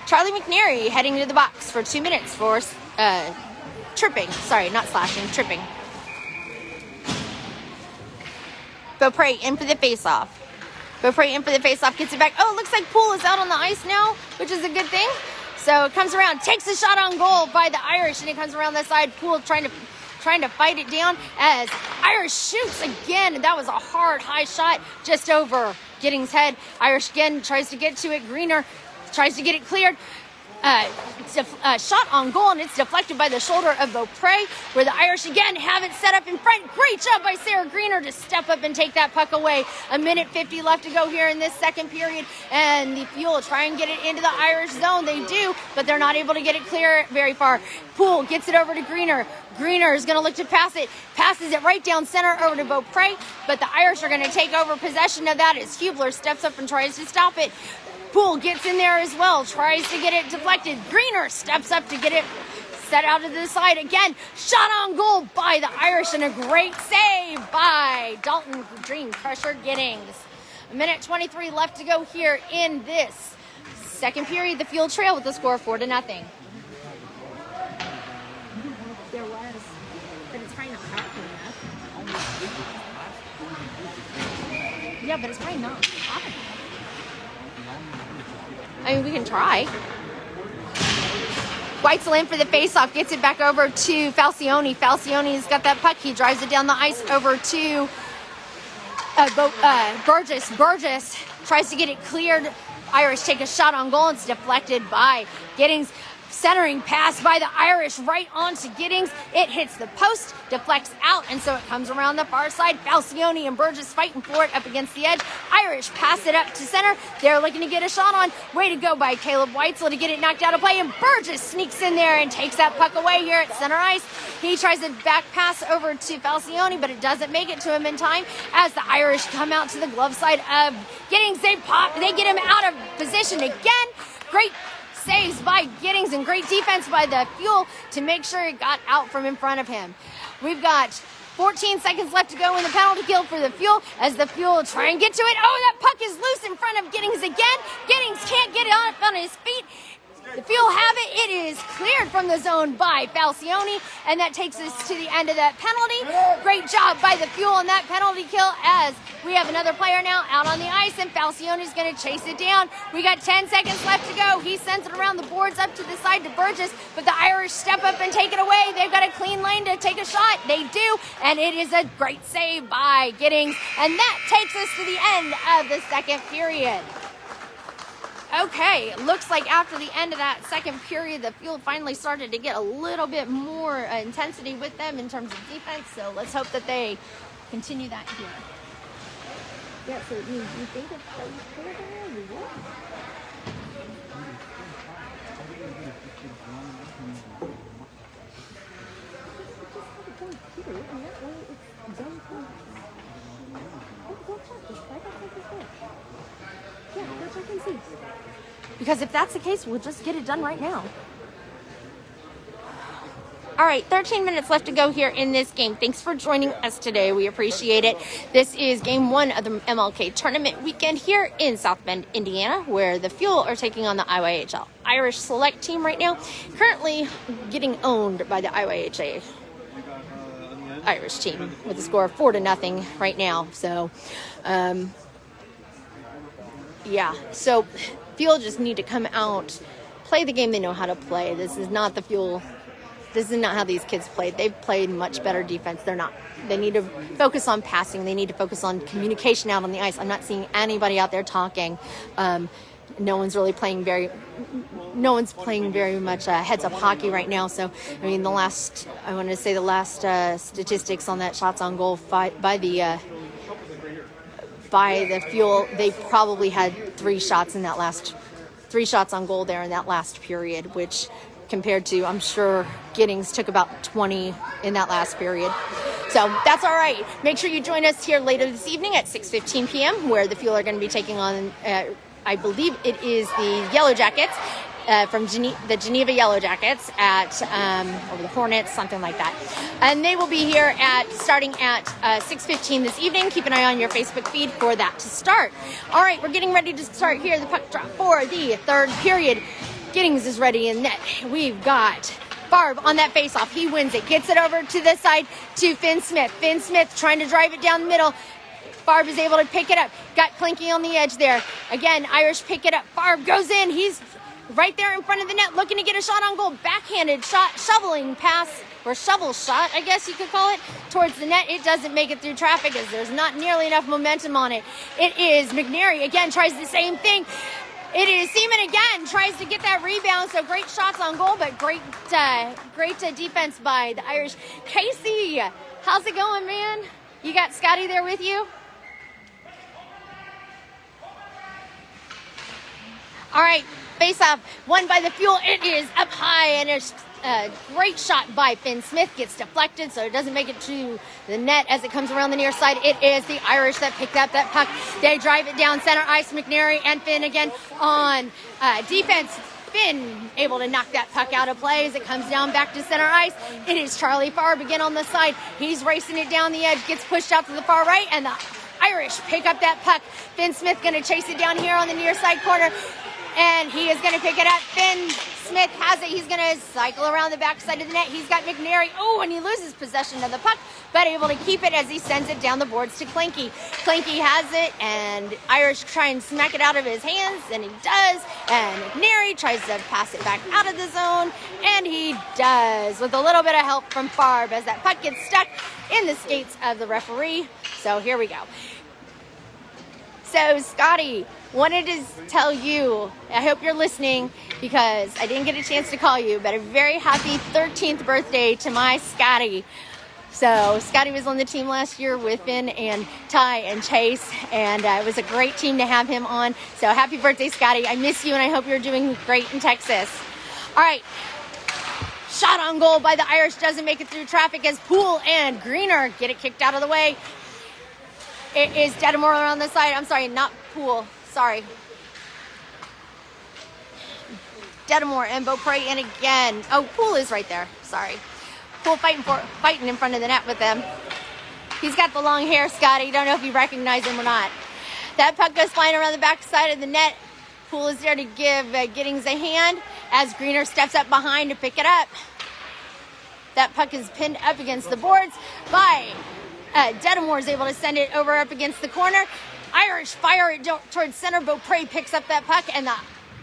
Charlie Mcnary heading to the box for 2 minutes for tripping. Sorry, not slashing, tripping. Beaupre in for the face-off. Beaupre in for the face-off, gets it back. Oh, it looks like Poole is out on the ice now, which is a good thing. So it comes around, takes a shot on goal by the Irish, and it comes around the side. Poole trying to fight it down as Irish shoots again. That was a hard, high shot just over Giddings' head. Irish again tries to get to it. Greener tries to get it cleared. Shot on goal, and it's deflected by the shoulder of Beaupre, where the Irish again have it set up in front. Great job by Sarah Greener to step up and take that puck away. 1:50 left to go here in this second period, and the Fuel try and get it into the Irish zone. They do, but they're not able to get it clear very far. Poole gets it over to Greener. Greener is going to look to pass it. Passes it right down center over to Beaupre, but the Irish are going to take over possession of that as Hublar steps up and tries to stop it. Poole gets in there as well, tries to get it deflected. Greener steps up to get it set out to the side again. Shot on goal by the Irish, and a great save by Dalton Dream Crusher Giddings. 1:23 left to go here in this second period. The Fuel trail with the score of 4-0. There was, but it's probably not powerful enough. Yeah, but it's probably not hot enough. I mean, we can try. Whitesell in for the faceoff, gets it back over to Falcione. Falcione's got that puck. He drives it down the ice over to Burgess. Burgess tries to get it cleared. Irish take a shot on goal. It's deflected by Giddings. Centering pass by the Irish right onto Giddings. It hits the post, deflects out, and so it comes around the far side. Falcione and Burgess fighting for it up against the edge. Irish pass it up to center. They're looking to get a shot on. Way to go by Kaleb Whitesell to get it knocked out of play, and Burgess sneaks in there and takes that puck away here at center ice. He tries to back pass over to Falcione, but it doesn't make it to him in time as the Irish come out to the glove side of Giddings. They get him out of position again. Great saves by Giddings and great defense by the Fuel to make sure it got out from in front of him. We've got 14 seconds left to go in the penalty kill for the Fuel as the Fuel try and get to it. Oh, that puck is loose in front of Giddings again. Giddings can't get it up on his feet. The Fuel have it. It is cleared from the zone by Falcione, and that takes us to the end of that penalty. Great job by the Fuel on that penalty kill as we have another player now out on the ice, and Falcione's going to chase it down. We got 10 seconds left to go. He sends it around the boards up to the side to Burgess, but the Irish step up and take it away. They've got a clean lane to take a shot. They do, and it is a great save by Giddings, and that takes us to the end of the second period. Okay, looks like after the end of that second period, the Fuel finally started to get a little bit more intensity with them in terms of defense, so let's hope that they continue that here. Yeah, so you think it's so clear there? You would? Yeah, go check and see. Because if that's the case, we'll just get it done right now. All right, 13 minutes left to go here in this game. Thanks for joining us today. We appreciate it. This is game one of the MLK tournament weekend here in South Bend, Indiana, where the Fuel are taking on the IYHL Irish Select team right now, currently getting owned by the IYHL Irish team with a score of 4-0 right now. So, yeah, so Fuel just need to come out, play the game they know how to play. This is not the Fuel. This is not how these kids played. They've played much better defense. They need to focus on passing. They need to focus on communication out on the ice. I'm not seeing anybody out there talking. no one's playing very much heads-up hockey right now. So, I mean, the last statistics on that shots on goal by the Fuel, they probably had 3 shots on goal there in that last period, which compared to, I'm sure Giddings took about 20 in that last period. So that's all right. Make sure you join us here later this evening at 6:15 p.m. where the Fuel are going to be taking on, I believe it is the Yellow Jackets from the Geneva Yellow Jackets or the Hornets, something like that. And they will be here starting at 6:15 this evening. Keep an eye on your Facebook feed for that to start. All right, we're getting ready to start here. The puck drop for the third period. Giddings is ready in net. We've got Farb on that faceoff. He wins it. Gets it over to the side to Finn Smith. Finn Smith trying to drive it down the middle. Farb is able to pick it up. Got Kleinke on the edge there. Again, Irish pick it up. Farb goes in. He's right there in front of the net looking to get a shot on goal. Backhanded shot, shoveling pass, or shovel shot, I guess you could call it, towards the net. It doesn't make it through traffic as there's not nearly enough momentum on it. It is Mcnary again, tries the same thing. It is Seaman again, tries to get that rebound. So great shots on goal, but great defense by the Irish. Casey, how's it going, man? You got Scotty there with you? All right, face off, won by the Fuel. It is up high, and a great shot by Finn Smith. Gets deflected, so it doesn't make it to the net as it comes around the near side. It is the Irish that picked up that puck. They drive it down center ice. Mcnary and Finn again on defense. Finn able to knock that puck out of play as it comes down back to center ice. It is Charlie Farb again on the side. He's racing it down the edge, gets pushed out to the far right, and the Irish pick up that puck. Finn Smith going to chase it down here on the near side corner. And he is going to pick it up. Finn Smith has it. He's going to cycle around the backside of the net. He's got Mcnary. Oh, and he loses possession of the puck, but able to keep it as he sends it down the boards to Kleinke. Kleinke has it, and Irish try and smack it out of his hands, and he does. And Mcnary tries to pass it back out of the zone, and he does with a little bit of help from Farb as that puck gets stuck in the skates of the referee. So here we go. So, Scotty, wanted to tell you, I hope you're listening because I didn't get a chance to call you, but a very happy 13th birthday to my Scotty. So, Scotty was on the team last year with Finn and Ty and Chase, and it was a great team to have him on. So, happy birthday, Scotty. I miss you, and I hope you're doing great in Texas. All right. Shot on goal by the Irish doesn't make it through traffic as Poole and Greener get it kicked out of the way. It is Detamore on the side. I'm sorry, not Poole. Sorry. Detamore and Beaupre in again. Oh, Poole is right there. Sorry. Poole fighting in front of the net with them. He's got the long hair, Scotty. Don't know if you recognize him or not. That puck goes flying around the back side of the net. Poole is there to give Giddings a hand as Greener steps up behind to pick it up. That puck is pinned up against the boards by Detamore is able to send it over up against the corner. Irish fire it towards center. Beaupre picks up that puck, and the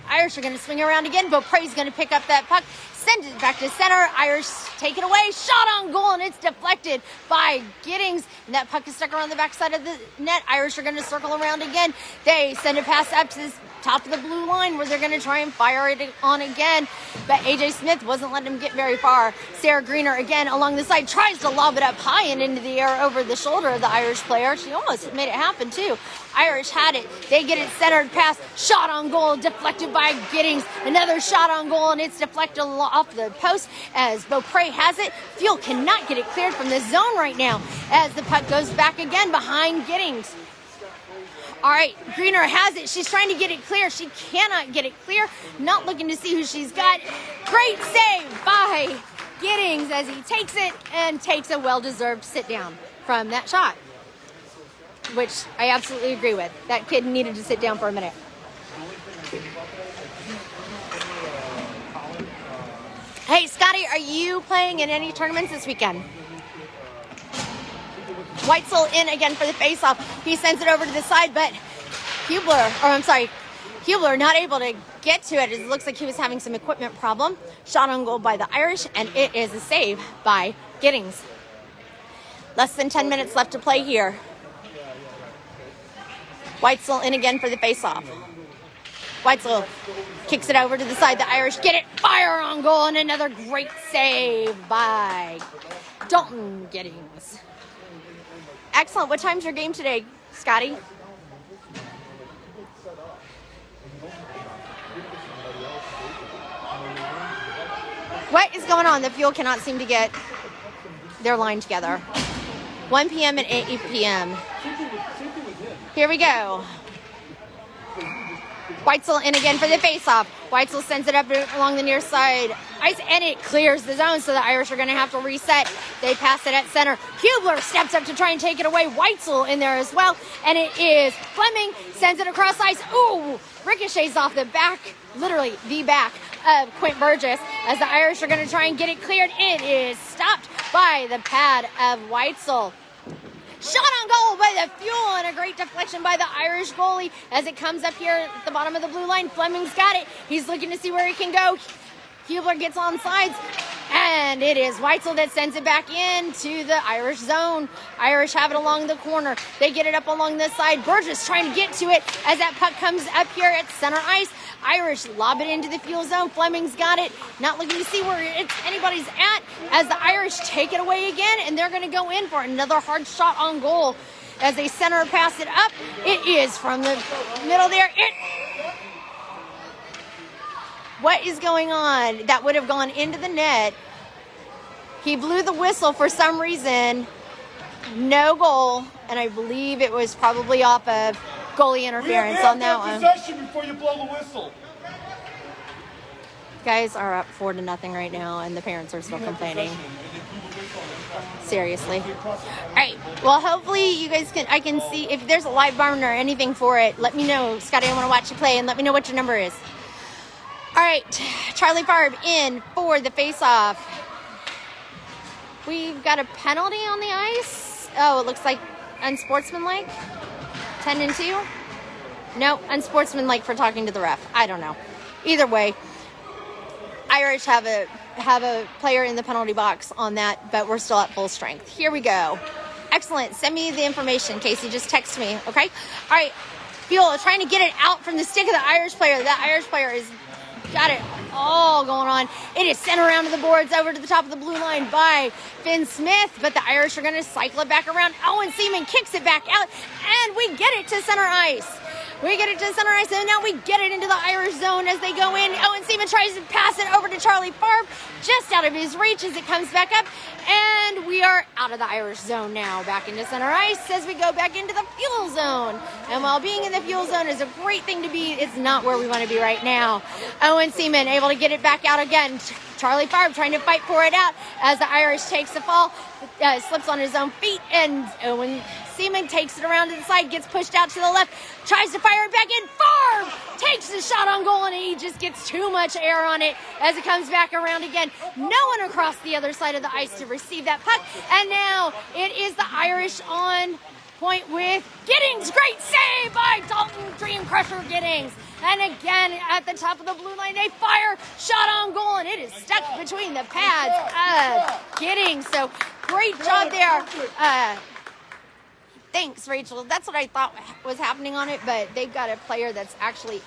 Irish are going to swing around again. Beaupre's going to pick up that puck, send it back to center. Irish take it away. Shot on goal, and it's deflected by Giddings. And that puck is stuck around the backside of the net. Irish are going to circle around again. They send a pass up to the top of the blue line where they're going to try and fire it on again. But AJ Smith wasn't letting him get very far. Sarah Greener again along the side tries to lob it up high and into the air over the shoulder of the Irish player. She almost made it happen too. Irish had it. They get it centered pass. Shot on goal deflected by Giddings. Another shot on goal, and it's deflected off the post as Beaupre has it. Fuel cannot get it cleared from the zone right now as the puck goes back again behind Giddings. All right, Greener has it. She's trying to get it clear. She cannot get it clear. Not looking to see who she's got. Great save by Giddings as he takes it and takes a well-deserved sit-down from that shot, which I absolutely agree with. That kid needed to sit down for a minute. Hey, Scotty, are you playing in any tournaments this weekend? Whitesell in again for the face-off. He sends it over to the side, but Hublar not able to get to it. It looks like he was having some equipment problem. Shot on goal by the Irish, and it is a save by Giddings. Less than 10 minutes left to play here. Whitesell in again for the face-off. Whitesell kicks it over to the side. The Irish get it. Fire on goal, and another great save by Dalton Giddings. Excellent. What time's your game today, Scotty? What is going on? The Fuel cannot seem to get their line together. 1 p.m. and 8 p.m. Here we go. Whitesell in again for the face-off. Whitesell sends it up along the near side ice, and it clears the zone, so the Irish are going to have to reset. They pass it at center. Hublar steps up to try and take it away. Whitesell in there as well, and it is Fleming, sends it across ice. Ooh, ricochets off the back, literally the back of Quint Burgess, as the Irish are going to try and get it cleared. It is stopped by the pad of Whitesell. Shot on goal by the Fuel, and a great deflection by the Irish goalie as it comes up here at the bottom of the blue line. Fleming's got it. He's looking to see where he can go. Hublar gets on sides, and it is Whitesell that sends it back into the Irish zone. Irish have it along the corner. They get it up along this side. Burgess trying to get to it as that puck comes up here at center ice. Irish lob it into the Fuel zone. Fleming's got it. Not looking to see where anybody's at as the Irish take it away again, and they're going to go in for another hard shot on goal as they center pass it up. It is from the middle there. What is going on? That would have gone into the net. He blew the whistle for some reason. No goal, and I believe it was probably off of goalie interference on that one. Possession before you blow the whistle. Guys are up 4-0 right now, and the parents are still complaining. Seriously. All right. Well, hopefully you guys I can see if there's a live barn or anything for it. Let me know, Scotty. I want to watch you play, and let me know what your number is. All right, Charlie Farb in for the face-off. We've got a penalty on the ice. Oh, it looks like unsportsmanlike. 10-2. No, unsportsmanlike for talking to the ref. I don't know. Either way, Irish have a player in the penalty box on that, but we're still at full strength. Here we go. Excellent. Send me the information, Casey. Just text me, okay? All right. Fuel trying to get it out from the stick of the Irish player. That Irish player is got it all going on. It is sent around to the boards over to the top of the blue line by Finn Smith, but the Irish are going to cycle it back around. Owen Seaman kicks it back out, and we get it to center ice. We get it to center ice, and now we get it into the Irish zone as they go in. Owen Seaman tries to pass it over to Charlie Farb, just out of his reach as it comes back up, and we are out of the Irish zone now, back into center ice as we go back into the Fuel zone. And while being in the Fuel zone is a great thing to be, it's not where we want to be right now. Owen Seaman able to get it back out again. Charlie Farb trying to fight for it out as the Irish takes the fall, slips on his own feet, and Owen Seaman takes it around to the side, gets pushed out to the left, tries to fire it back in. Farb takes the shot on goal, and he just gets too much air on it as it comes back around again. No one across the other side of the ice to receive that puck, and now it is the Irish on point with Giddings. Great save by Dalton Dream Crusher Giddings. And again, at the top of the blue line, they fire, shot on goal, and it is stuck between the pads of Giddings. So great job there. Thanks, Rachel. That's what I thought was happening on it, but they've got a player that's actually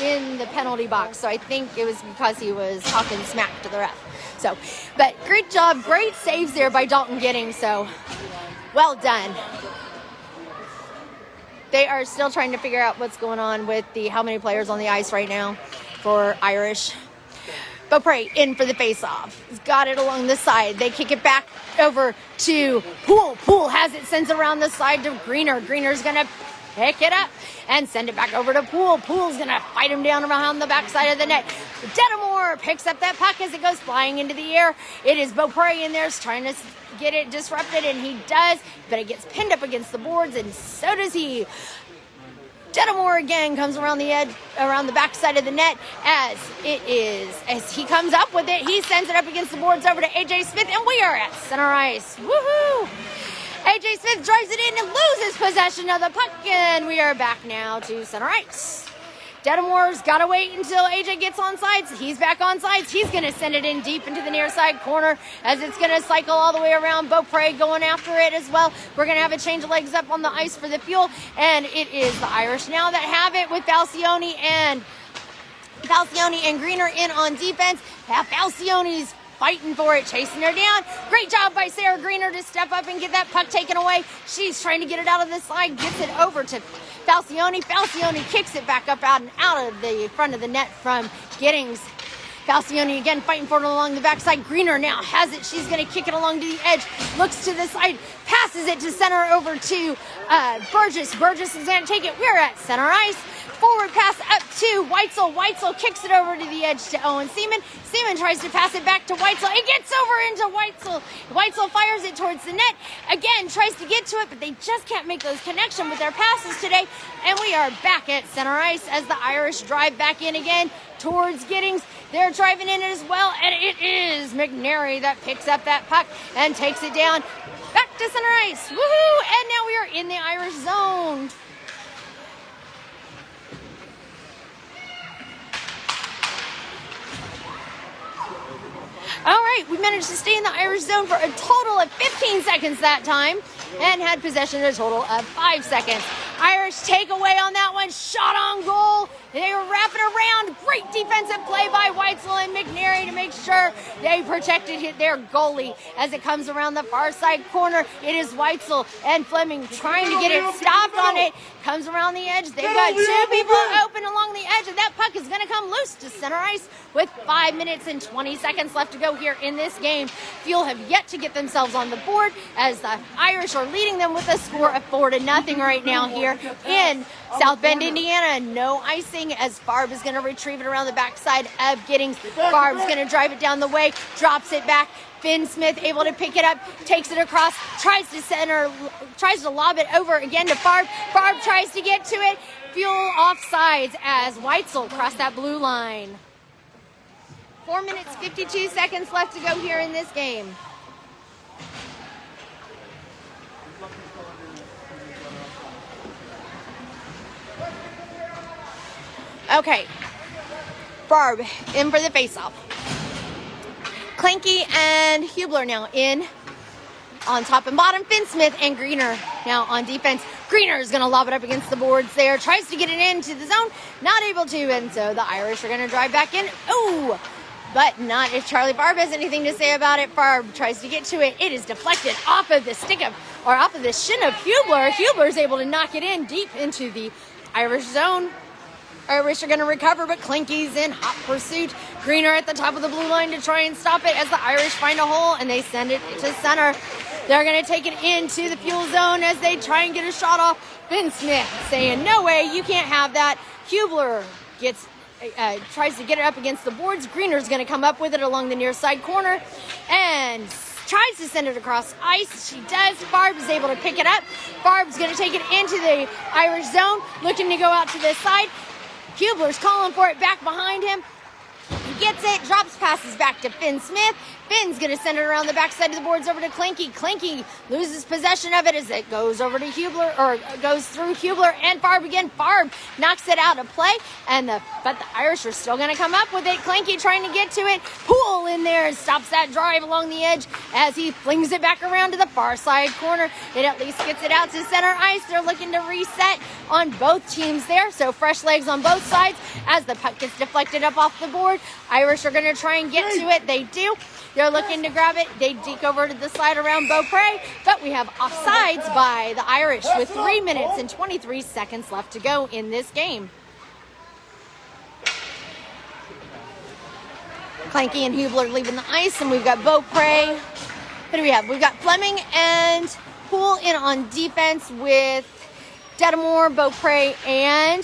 in the penalty box. So I think it was because he was talking smack to the ref. So, but great job, great saves there by Dalton Giddings. So well done. They are still trying to figure out what's going on with how many players on the ice right now for Irish. Beaupre in for the face-off. He's got it along the side. They kick it back over to Poole. Poole has it, sends around the side to Greener. Greener's going to pick it up and send it back over to Poole. Poole's going to fight him down around the backside of the net. Detamore picks up that puck as it goes flying into the air. It is Beaupre in there trying to get it disrupted, and he does, but it gets pinned up against the boards, and so does he. Detamore again comes around the edge, around the backside of the net as he comes up with it. He sends it up against the boards over to AJ Smith, and we are at center ice. Woohoo! AJ Smith drives it in and loses possession of the puck, and we are back now to center ice. Detamore's got to wait until AJ gets on sides. He's back on sides. He's going to send it in deep into the near side corner as it's going to cycle all the way around. Beaupre going after it as well. We're going to have a change of legs up on the ice for the Fuel, and it is the Irish now that have it with Falcione and Falcione and Greener in on defense. Falcione's fighting for it, chasing her down. Great job by Sarah Greener to step up and get that puck taken away. She's trying to get it out of the slide, gets it over to Falcione. Falcione kicks it back up out and out of the front of the net from Giddings. Falcione again fighting for it along the backside. Greener now has it. She's going to kick it along to the edge. Looks to the side. Passes it to center over to Burgess. Burgess is going to take it. We're at center ice. Forward pass up to Whitesell. Whitesell kicks it over to the edge to Owen Seaman. Seaman tries to pass it back to Whitesell. It gets over into Whitesell. Whitesell fires it towards the net. Again, tries to get to it, but they just can't make those connections with their passes today. And we are back at center ice as the Irish drive back in again towards Giddings. They're driving in as well, and it is McNary that picks up that puck and takes it down. Back to center ice. Woohoo! And now we are in the Irish zone. All right, we managed to stay in the Irish zone for a total of 15 seconds that time and had possession a total of 5 seconds. Irish takeaway on that one, shot on goal. They were wrapping around. Great defensive play by Whitesell and McNary to make sure they protected their goalie as it comes around the far side corner. It is Whitesell and Fleming trying to get it stopped on it. Comes around the edge. They've got two people open along the edge, and that puck is going to come loose to center ice with 5 minutes and 20 seconds left to go here in this game. Fuel have yet to get themselves on the board as the Irish are leading them with a score of 4-0 right now here in South Bend, Indiana. No icing as Farb is going to retrieve it around the backside of Giddings. Farb's going to drive it down the way, drops it back. Finn Smith able to pick it up, takes it across, tries to lob it over again to Farb. Farb tries to get to it. Fuel offsides as Whitesell crossed that blue line. 4 minutes, 52 seconds left to go here in this game. Okay, Farb in for the faceoff. Kleinke and Hublar now in on top and bottom. Finn Smith and Greener now on defense. Greener is going to lob it up against the boards there. Tries to get it into the zone. Not able to, and so the Irish are going to drive back in. Ooh, but not if Charlie Farb has anything to say about it. Farb tries to get to it. It is deflected off of the off of the shin of Hublar. Hublar is able to knock it in deep into the Irish zone. Irish are going to recover, but Kleinke's in hot pursuit. Greener at the top of the blue line to try and stop it as the Irish find a hole and they send it to center. They're going to take it into the fuel zone as they try and get a shot off. Finn Smith saying, no way, you can't have that. Hublar tries to get it up against the boards. Greener's going to come up with it along the near side corner and tries to send it across ice. She does. Farb is able to pick it up. Farb's going to take it into the Irish zone, looking to go out to the side. Hubler's calling for it back behind him. He gets it, drops passes back to Finn Smith. Finn's going to send it around the backside of the boards over to Kleinke. Kleinke loses possession of it as it goes over to Hublar, or goes through Hublar and Farb again. Farb knocks it out of play, but the Irish are still going to come up with it. Kleinke trying to get to it. Poole in there and stops that drive along the edge as he flings it back around to the far side corner. It at least gets it out to center ice. They're looking to reset on both teams there, so fresh legs on both sides as the puck gets deflected up off the board. Irish are going to try and get to it. They do. They're looking to grab it. They deke over to the side around Beaupre, but we have offsides by the Irish with 3 minutes and 23 seconds left to go in this game. Kleinke and Hublar leaving the ice, and we've got Beaupre. What do we have? We've got Fleming and Poole in on defense with Detamore, Beaupre, and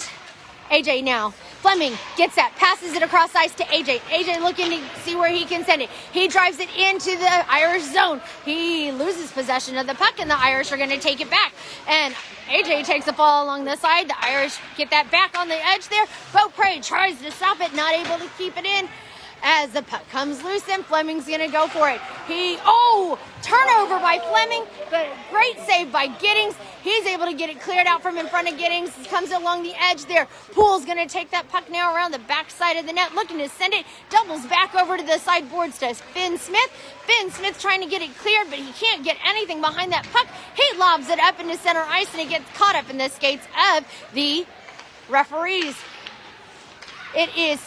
AJ now. Fleming gets that, passes it across ice to AJ. AJ looking to see where he can send it. He drives it into the Irish zone. He loses possession of the puck, and the Irish are going to take it back. And AJ takes a fall along the side. The Irish get that back on the edge there. Beaupre tries to stop it, not able to keep it in. As the puck comes loose, and Fleming's going to go for it. Turnover by Fleming, but great save by Giddings. He's able to get it cleared out from in front of Giddings. He comes along the edge there. Poole's going to take that puck now around the backside of the net, looking to send it. Doubles back over to the sideboards to Finn Smith. Finn Smith trying to get it cleared, but he can't get anything behind that puck. He lobs it up into center ice, and it gets caught up in the skates of the referees. It is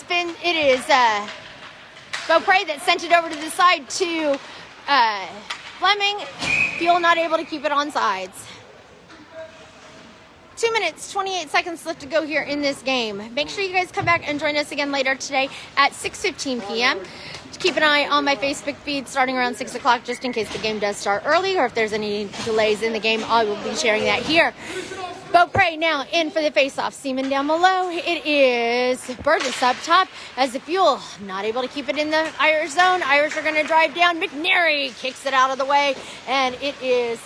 Beaupre that sent it over to the side to Fleming. Fuel not able to keep it on sides. 2 minutes, 28 seconds left to go here in this game. Make sure you guys come back and join us again later today at 6:15 p.m. Keep an eye on my Facebook feed starting around 6 o'clock just in case the game does start early or if there's any delays in the game. I will be sharing that here. Beaupre now in for the face-off. Seaman down below. It is Burgess up top as the Fuel not able to keep it in the Irish zone. Irish are going to drive down. McNary kicks it out of the way, and it is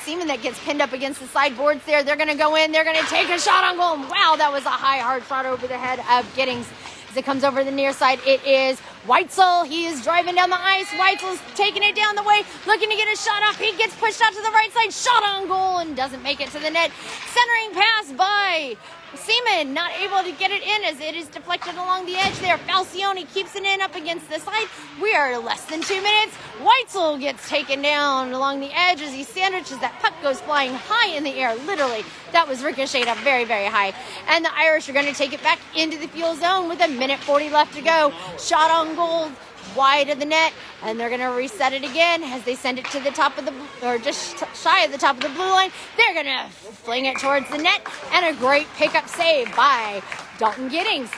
Seaman that gets pinned up against the sideboards there. They're going to go in. They're going to take a shot on goal. Wow, that was a high, hard shot over the head of Giddings. As it comes over the near side, it is Whitesell. He is driving down the ice. Whitesell's taking it down the way, looking to get a shot off. He gets pushed out to the right side. Shot on goal and doesn't make it to the net. Centering pass by Seaman, not able to get it in as it is deflected along the edge there. Falcione keeps it in up against the side. We are less than 2 minutes. Whitesell gets taken down along the edge as he sandwiches. That puck goes flying high in the air. Literally, that was ricocheted up very, very high. And the Irish are going to take it back into the Fuel zone with 1:40 left to go. Shot on goal, wide of the net, and they're going to reset it again as they send it to the top of the, or just shy of the top of the blue line. They're going to fling it towards the net, and a great pickup save by Dalton Giddings.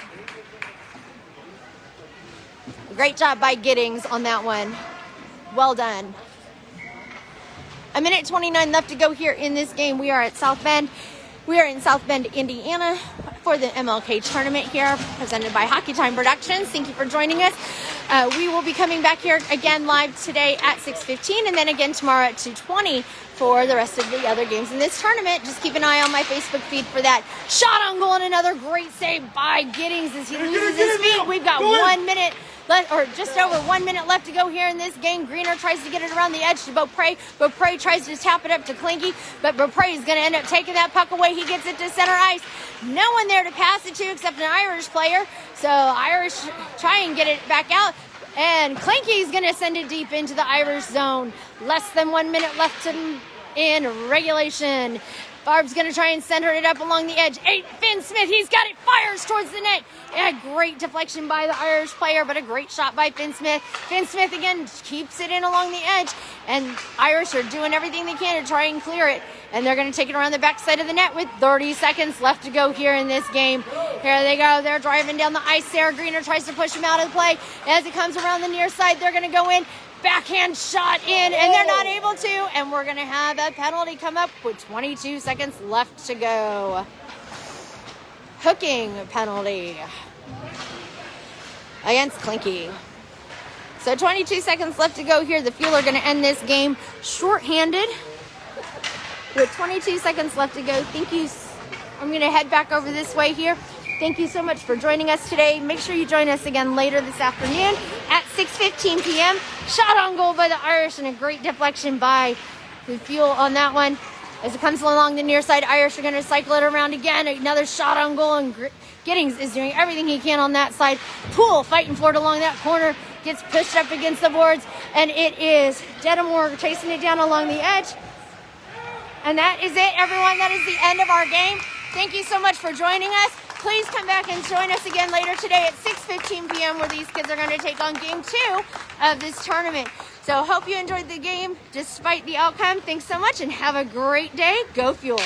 Great job by Giddings on that one. Well done. 1:29 left to go here in this game. We are at South Bend. We are in South Bend, Indiana for the MLK tournament here, presented by Hockey Time Productions. Thank you for joining us. We will be coming back here again live today at 6:15 and then again tomorrow at 2:20 for the rest of the other games in this tournament. Just keep an eye on my Facebook feed for that. Shot on goal and another great save by Giddings as he loses his feet. We've got 1 minute left, or just over 1 minute left to go here in this game. Greener tries to get it around the edge to Beaupre. Beaupre tries to tap it up to Kleinke, but Beaupre is going to end up taking that puck away. He gets it to center ice. No one there to pass it to except an Irish player. So Irish try and get it back out. And Kleinke is going to send it deep into the Irish zone. Less than 1 minute left in regulation. Farb's going to try and center it up along the edge. Finn Smith, he's got it, fires towards the net. A great deflection by the Irish player, but a great shot by Finn Smith. Finn Smith again keeps it in along the edge, and Irish are doing everything they can to try and clear it. And they're going to take it around the backside of the net with 30 seconds left to go here in this game. Here they go. They're driving down the ice there. Greener tries to push him out of the play. As it comes around the near side, they're going to go in. Backhand shot in, and they're not able to. And we're going to have a penalty come up with 22 seconds left to go. Hooking penalty against Kleinke. So 22 seconds left to go here. The Fuel are going to end this game shorthanded with 22 seconds left to go. Thank you. I'm going to head back over this way here. Thank you so much for joining us today. Make sure you join us again later this afternoon at 6:15 p.m. Shot on goal by the Irish and a great deflection by the Fuel on that one. As it comes along the near side, Irish are going to cycle it around again. Another shot on goal, and Giddings is doing everything he can on that side. Poole fighting for it along that corner. Gets pushed up against the boards, and it is Detamore chasing it down along the edge. And that is it, everyone. That is the end of our game. Thank you so much for joining us. Please come back and join us again later today at 6:15 p.m. where these kids are going to take on game 2 of this tournament. So hope you enjoyed the game despite the outcome. Thanks so much and have a great day. Go Fuel.